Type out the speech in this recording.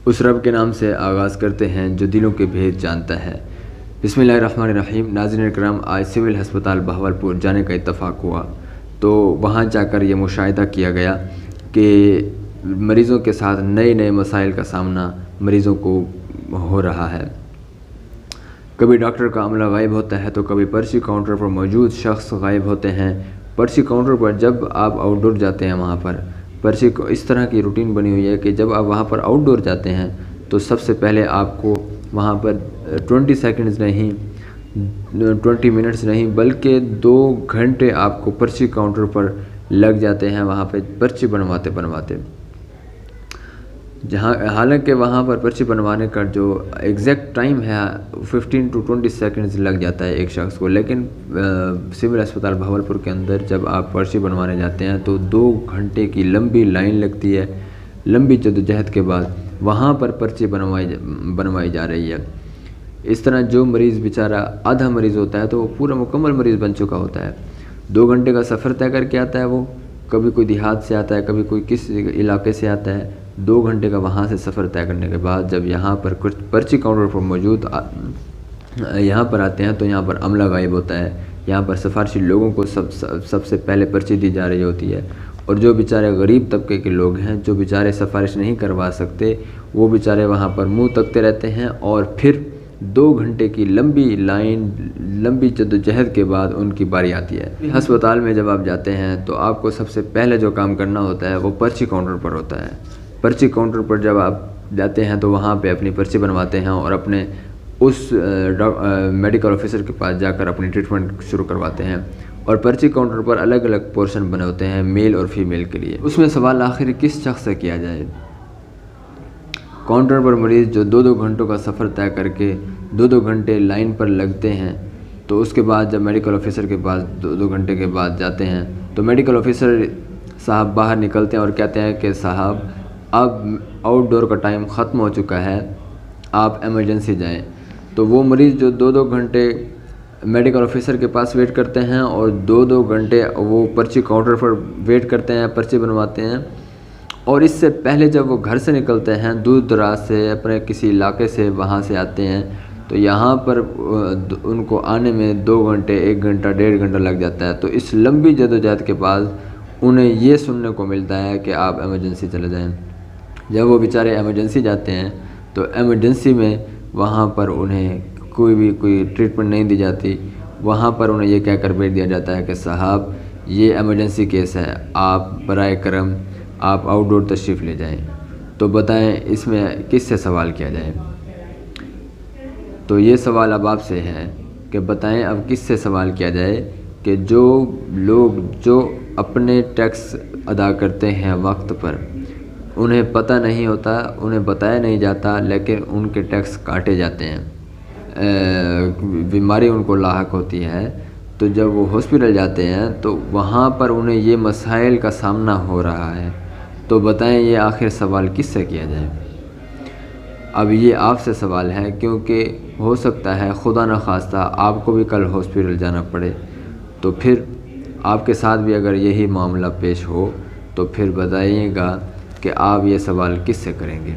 اس رب کے نام سے آغاز کرتے ہیں جو دلوں کے بھید جانتا ہے۔ بسم اللہ الرحمن الرحیم۔ ناظرین کرام، آج سول ہسپتال بہاولپور جانے کا اتفاق ہوا، تو وہاں جا کر یہ مشاہدہ کیا گیا کہ مریضوں کے ساتھ نئے نئے مسائل کا سامنا مریضوں کو ہو رہا ہے۔ کبھی ڈاکٹر کا عملہ غائب ہوتا ہے تو کبھی پرچی کاؤنٹر پر موجود شخص غائب ہوتے ہیں۔ پرچی کاؤنٹر پر جب آپ آؤٹ ڈور جاتے ہیں، وہاں پر پرچی کو اس طرح کی روٹین بنی ہوئی ہے کہ جب آپ وہاں پر آؤٹ ڈور جاتے ہیں تو سب سے پہلے آپ کو وہاں پر 20 سیکنڈز نہیں، 20 منٹس نہیں، بلکہ 2 گھنٹے آپ کو پرچی کاؤنٹر پر لگ جاتے ہیں، وہاں پہ پرچی بنواتے حالانکہ وہاں پر پرچی بنوانے کا جو ایگزیکٹ ٹائم ہے 15 to 20 سیکنڈز لگ جاتا ہے ایک شخص کو، لیکن سول ہسپتال بہاولپور کے اندر جب آپ پرچی بنوانے جاتے ہیں تو 2 گھنٹے کی لمبی لائن لگتی ہے۔ لمبی جدوجہد کے بعد وہاں پر پرچی بنوائی جا رہی ہے۔ اس طرح جو مریض بیچارہ آدھا مریض ہوتا ہے تو وہ پورا مکمل مریض بن چکا ہوتا ہے۔ 2 گھنٹے کا سفر طے کر کے آتا ہے، وہ کبھی کوئی دیہات سے آتا ہے، کبھی کوئی کس علاقے سے آتا ہے۔ 2 گھنٹے کا وہاں سے سفر طے کرنے کے بعد جب یہاں پر کچھ پرچی کاؤنٹر پر موجود یہاں پر آتے ہیں تو یہاں پر عملہ غائب ہوتا ہے۔ یہاں پر سفارشی لوگوں کو سب سے پہلے پرچی دی جا رہی ہوتی ہے، اور جو بیچارے غریب طبقے کے لوگ ہیں، جو بیچارے سفارش نہیں کروا سکتے، وہ بیچارے وہاں پر منہ تکتے رہتے ہیں، اور پھر 2 گھنٹے کی لمبی لائن، لمبی جدوجہد کے بعد ان کی باری آتی ہے۔ ہسپتال میں جب آپ جاتے ہیں تو آپ کو سب سے پہلے جو کام کرنا ہوتا ہے وہ پرچی کاؤنٹر پر ہوتا ہے۔ پرچی کاؤنٹر پر جب آپ جاتے ہیں تو وہاں پہ اپنی پرچی بنواتے ہیں اور اپنے اس میڈیکل آفیسر کے پاس جا کر اپنی ٹریٹمنٹ شروع کرواتے ہیں۔ اور پرچی کاؤنٹر پر الگ الگ پورشن بنے ہوتے ہیں میل اور فیمیل کے لیے۔ اس میں سوال آخر کس شخص سے کیا جائے؟ کاؤنٹر پر مریض جو 2 گھنٹوں کا سفر طے کر کے 2 گھنٹے لائن پر لگتے ہیں، تو اس کے بعد جب میڈیکل آفیسر کے پاس 2 گھنٹے کے بعد جاتے ہیں تو میڈیکل آفیسر صاحب باہر نکلتے ہیں اور کہتے ہیں کہ صاحب اب آؤٹ ڈور کا ٹائم ختم ہو چکا ہے، آپ ایمرجنسی جائیں۔ تو وہ مریض جو 2 گھنٹے میڈیکل آفیسر کے پاس ویٹ کرتے ہیں اور 2 گھنٹے وہ پرچی کاؤنٹر پر ویٹ کرتے ہیں، پرچی بنواتے ہیں، اور اس سے پہلے جب وہ گھر سے نکلتے ہیں، دور دراز سے اپنے کسی علاقے سے وہاں سے آتے ہیں، تو یہاں پر ان کو آنے میں 2 گھنٹے، 1 گھنٹہ، 1.5 گھنٹہ لگ جاتا ہے۔ تو اس لمبی جدوجہد کے بعد انہیں یہ سننے کو ملتا ہے کہ آپ ایمرجنسی چلے جائیں۔ جب وہ بیچارے ایمرجنسی جاتے ہیں تو ایمرجنسی میں وہاں پر انہیں کوئی ٹریٹمنٹ نہیں دی جاتی، وہاں پر انہیں یہ کہہ کر بھیج دیا جاتا ہے کہ صاحب یہ ایمرجنسی کیس ہے، آپ برائے کرم آپ آؤٹ ڈور تشریف لے جائیں۔ تو بتائیں اس میں کس سے سوال کیا جائے؟ تو یہ سوال اب آپ سے ہے کہ بتائیں اب کس سے سوال کیا جائے کہ جو لوگ جو اپنے ٹیکس ادا کرتے ہیں وقت پر، انہیں پتہ نہیں ہوتا، انہیں بتایا نہیں جاتا، لیکن ان کے ٹیکس کاٹے جاتے ہیں، بیماری ان کو لاحق ہوتی ہے، تو جب وہ ہاسپٹل جاتے ہیں تو وہاں پر انہیں یہ مسائل کا سامنا ہو رہا ہے۔ تو بتائیں یہ آخر سوال کس سے کیا جائے؟ اب یہ آپ سے سوال ہے، کیونکہ ہو سکتا ہے خدا نخواستہ آپ کو بھی کل ہاسپٹل جانا پڑے، تو پھر آپ کے ساتھ بھی اگر یہی معاملہ پیش ہو تو پھر بتائیے گا کہ آپ یہ سوال کس سے کریں گے؟